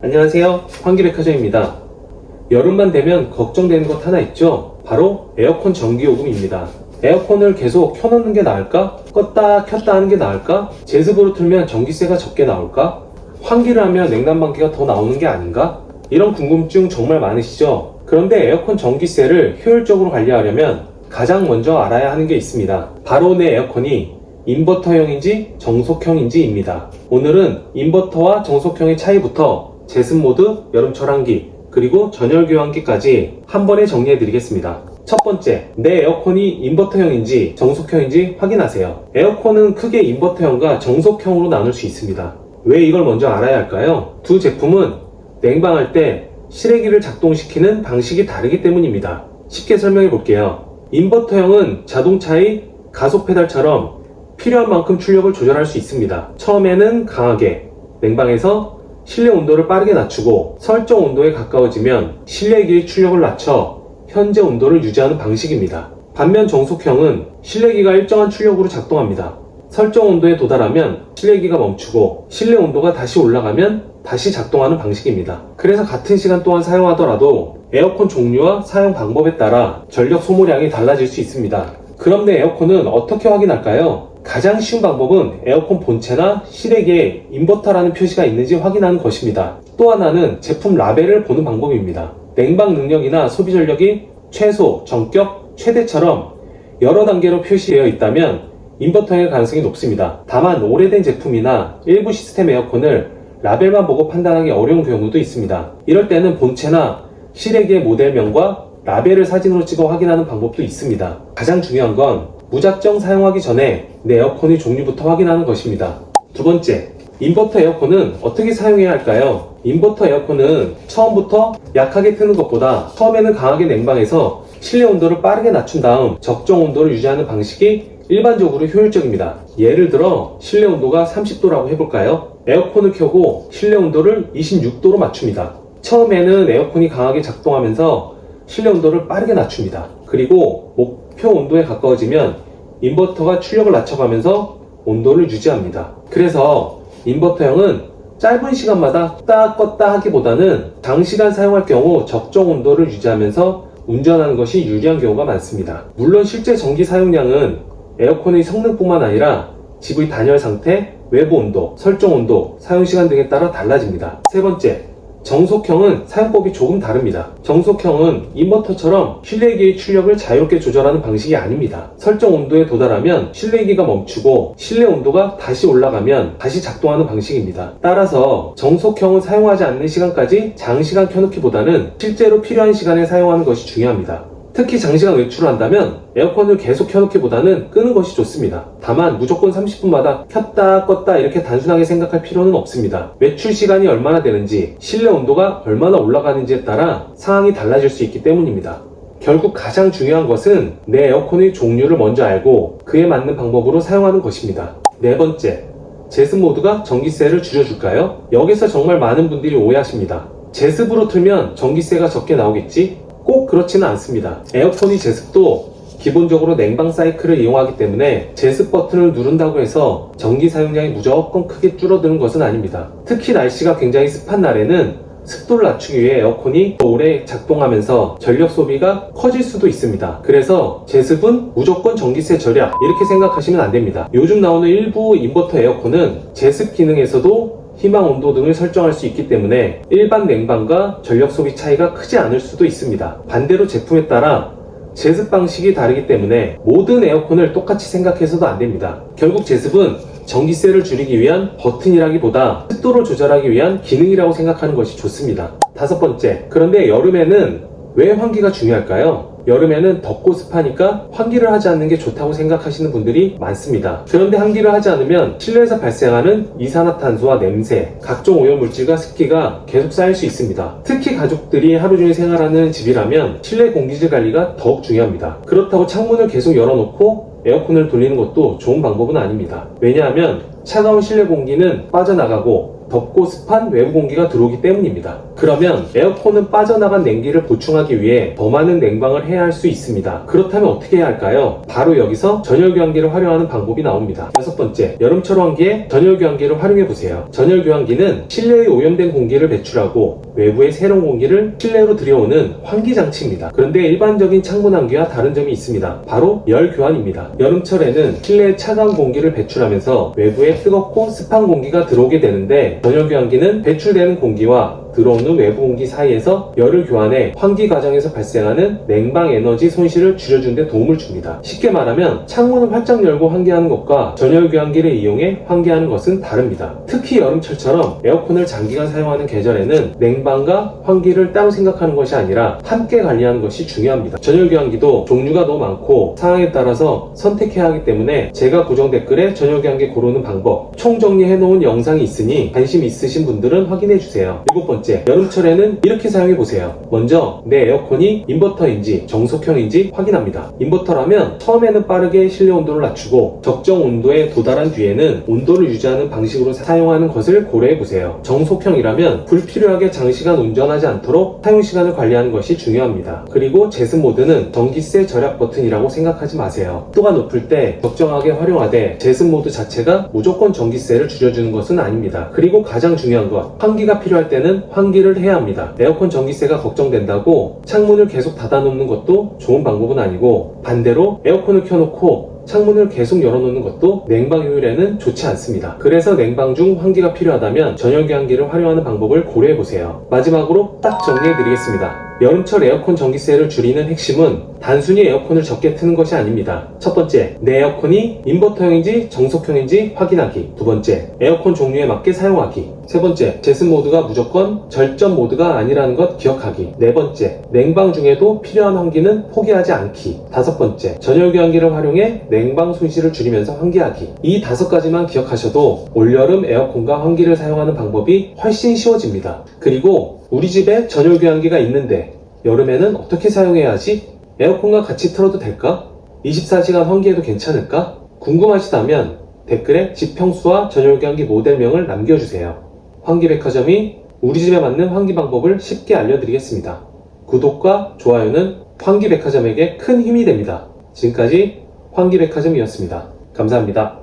안녕하세요, 환기백화점입니다. 여름만 되면 걱정되는 것 하나 있죠? 바로 에어컨 전기요금입니다. 에어컨을 계속 켜놓는 게 나을까? 껐다 켰다 하는 게 나을까? 제습으로 틀면 전기세가 적게 나올까? 환기를 하면 냉난방기가 더 나오는 게 아닌가? 이런 궁금증 정말 많으시죠? 그런데 에어컨 전기세를 효율적으로 관리하려면 가장 먼저 알아야 하는 게 있습니다. 바로 내 에어컨이 인버터형인지 정속형인지입니다. 오늘은 인버터와 정속형의 차이부터 제습모드, 여름철환기, 그리고 전열교환기까지 한 번에 정리해 드리겠습니다. 첫 번째, 내 에어컨이 인버터형인지 정속형인지 확인하세요. 에어컨은 크게 인버터형과 정속형으로 나눌 수 있습니다. 왜 이걸 먼저 알아야 할까요? 두 제품은 냉방할 때 실외기를 작동시키는 방식이 다르기 때문입니다. 쉽게 설명해 볼게요. 인버터형은 자동차의 가속 페달처럼 필요한 만큼 출력을 조절할 수 있습니다. 처음에는 강하게 냉방해서 실내 온도를 빠르게 낮추고 설정 온도에 가까워지면 실내기의 출력을 낮춰 현재 온도를 유지하는 방식입니다. 반면 정속형은 실내기가 일정한 출력으로 작동합니다. 설정 온도에 도달하면 실내기가 멈추고 실내 온도가 다시 올라가면 다시 작동하는 방식입니다. 그래서 같은 시간 동안 사용하더라도 에어컨 종류와 사용 방법에 따라 전력 소모량이 달라질 수 있습니다. 그럼 내 에어컨은 어떻게 확인할까요? 가장 쉬운 방법은 에어컨 본체나 실외기에 인버터라는 표시가 있는지 확인하는 것입니다. 또 하나는 제품 라벨을 보는 방법입니다. 냉방 능력이나 소비 전력이 최소, 정격, 최대처럼 여러 단계로 표시되어 있다면 인버터일 가능성이 높습니다. 다만 오래된 제품이나 일부 시스템 에어컨을 라벨만 보고 판단하기 어려운 경우도 있습니다. 이럴 때는 본체나 실외기의 모델명과 라벨을 사진으로 찍어 확인하는 방법도 있습니다. 가장 중요한 건 무작정 사용하기 전에 내 에어컨의 종류부터 확인하는 것입니다. 두 번째, 인버터 에어컨은 어떻게 사용해야 할까요? 인버터 에어컨은 처음부터 약하게 트는 것보다 처음에는 강하게 냉방해서 실내 온도를 빠르게 낮춘 다음 적정 온도를 유지하는 방식이 일반적으로 효율적입니다. 예를 들어 실내 온도가 30도라고 해볼까요? 에어컨을 켜고 실내 온도를 26도로 맞춥니다. 처음에는 에어컨이 강하게 작동하면서 실내 온도를 빠르게 낮춥니다. 그리고 목표 온도에 가까워지면 인버터가 출력을 낮춰가면서 온도를 유지합니다. 그래서 인버터형은 짧은 시간마다 껐다 하기보다는 장시간 사용할 경우 적정 온도를 유지하면서 운전하는 것이 유리한 경우가 많습니다. 물론 실제 전기 사용량은 에어컨의 성능뿐만 아니라 집의 단열 상태, 외부 온도, 설정 온도, 사용 시간 등에 따라 달라집니다. 세 번째, 정속형은 사용법이 조금 다릅니다. 정속형은 인버터처럼 실내기의 출력을 자유롭게 조절하는 방식이 아닙니다. 설정 온도에 도달하면 실내기가 멈추고 실내 온도가 다시 올라가면 다시 작동하는 방식입니다. 따라서 정속형은 사용하지 않는 시간까지 장시간 켜놓기보다는 실제로 필요한 시간에 사용하는 것이 중요합니다. 특히 장시간 외출을 한다면 에어컨을 계속 켜놓기보다는 끄는 것이 좋습니다. 다만 무조건 30분마다 켰다 껐다 이렇게 단순하게 생각할 필요는 없습니다. 외출 시간이 얼마나 되는지, 실내 온도가 얼마나 올라가는지에 따라 상황이 달라질 수 있기 때문입니다. 결국 가장 중요한 것은 내 에어컨의 종류를 먼저 알고 그에 맞는 방법으로 사용하는 것입니다. 네 번째, 제습 모드가 전기세를 줄여줄까요? 여기서 정말 많은 분들이 오해하십니다. 제습으로 틀면 전기세가 적게 나오겠지? 꼭 그렇지는 않습니다. 에어컨의 제습도 기본적으로 냉방 사이클을 이용하기 때문에 제습 버튼을 누른다고 해서 전기 사용량이 무조건 크게 줄어드는 것은 아닙니다. 특히 날씨가 굉장히 습한 날에는 습도를 낮추기 위해 에어컨이 더 오래 작동하면서 전력 소비가 커질 수도 있습니다. 그래서 제습은 무조건 전기세 절약 이렇게 생각하시면 안 됩니다. 요즘 나오는 일부 인버터 에어컨은 제습 기능에서도 희망 온도 등을 설정할 수 있기 때문에 일반 냉방과 전력 소비 차이가 크지 않을 수도 있습니다. 반대로 제품에 따라 제습 방식이 다르기 때문에 모든 에어컨을 똑같이 생각해서도 안 됩니다. 결국 제습은 전기세를 줄이기 위한 버튼이라기보다 습도를 조절하기 위한 기능이라고 생각하는 것이 좋습니다. 다섯 번째, 그런데 여름에는 왜 환기가 중요할까요? 여름에는 덥고 습하니까 환기를 하지 않는 게 좋다고 생각하시는 분들이 많습니다. 그런데 환기를 하지 않으면 실내에서 발생하는 이산화탄소와 냄새, 각종 오염물질과 습기가 계속 쌓일 수 있습니다. 특히 가족들이 하루 종일 생활하는 집이라면 실내 공기질 관리가 더욱 중요합니다. 그렇다고 창문을 계속 열어놓고 에어컨을 돌리는 것도 좋은 방법은 아닙니다. 왜냐하면 차가운 실내 공기는 빠져나가고 덥고 습한 외부 공기가 들어오기 때문입니다. 그러면 에어컨은 빠져나간 냉기를 보충하기 위해 더 많은 냉방을 해야 할 수 있습니다. 그렇다면 어떻게 해야 할까요? 바로 여기서 전열교환기를 활용하는 방법이 나옵니다. 6번째, 여름철 환기에 전열교환기를 활용해보세요. 전열교환기는 실내의 오염된 공기를 배출하고 외부의 새로운 공기를 실내로 들여오는 환기장치입니다. 그런데 일반적인 창문 환기와 다른 점이 있습니다. 바로 열교환입니다. 여름철에는 실내에 차가운 공기를 배출하면서 외부에 뜨겁고 습한 공기가 들어오게 되는데, 전열교환기는 배출되는 공기와 들어오는 외부 공기 사이에서 열을 교환해 환기 과정에서 발생하는 냉방 에너지 손실을 줄여주는 데 도움을 줍니다. 쉽게 말하면 창문을 활짝 열고 환기하는 것과 전열교환기를 이용해 환기하는 것은 다릅니다. 특히 여름철처럼 에어컨을 장기간 사용하는 계절에는 냉방과 환기를 따로 생각하는 것이 아니라 함께 관리하는 것이 중요합니다. 전열교환기도 종류가 너무 많고 상황에 따라서 선택해야 하기 때문에 제가 고정 댓글에 전열교환기 고르는 방법 총정리해 놓은 영상이 있으니 관심 있으신 분들은 확인해 주세요. 7번째, 여름철에는 이렇게 사용해보세요. 먼저 내 에어컨이 인버터인지 정속형인지 확인합니다. 인버터라면 처음에는 빠르게 실내 온도를 낮추고 적정 온도에 도달한 뒤에는 온도를 유지하는 방식으로 사용하는 것을 고려해보세요. 정속형이라면 불필요하게 장시간 운전하지 않도록 사용시간을 관리하는 것이 중요합니다. 그리고 제습 모드는 전기세 절약 버튼이라고 생각하지 마세요. 습도가 높을 때 적정하게 활용하되 제습 모드 자체가 무조건 전기세를 줄여주는 것은 아닙니다. 그리고 가장 중요한 것, 환기가 필요할 때는 환기를 해야 합니다. 에어컨 전기세가 걱정된다고 창문을 계속 닫아놓는 것도 좋은 방법은 아니고, 반대로 에어컨을 켜놓고 창문을 계속 열어놓는 것도 냉방 효율에는 좋지 않습니다. 그래서 냉방 중 환기가 필요하다면 전열교환기를 활용하는 방법을 고려해보세요. 마지막으로 딱 정리해드리겠습니다. 여름철 에어컨 전기세를 줄이는 핵심은 단순히 에어컨을 적게 트는 것이 아닙니다. 첫 번째, 내 에어컨이 인버터형인지 정속형인지 확인하기. 두 번째, 에어컨 종류에 맞게 사용하기. 세 번째, 제습 모드가 무조건 절전 모드가 아니라는 것 기억하기. 네 번째, 냉방 중에도 필요한 환기는 포기하지 않기. 다섯 번째, 전열교환기를 활용해 냉방 손실을 줄이면서 환기하기. 이 5가지만 기억하셔도 올여름 에어컨과 환기를 사용하는 방법이 훨씬 쉬워집니다. 그리고 우리 집에 전열교환기가 있는데 여름에는 어떻게 사용해야 하지? 에어컨과 같이 틀어도 될까? 24시간 환기해도 괜찮을까? 궁금하시다면 댓글에 집 평수와 전열교환기 모델명을 남겨주세요. 환기백화점이 우리 집에 맞는 환기 방법을 쉽게 알려드리겠습니다. 구독과 좋아요는 환기백화점에게 큰 힘이 됩니다. 지금까지 환기백화점이었습니다. 감사합니다.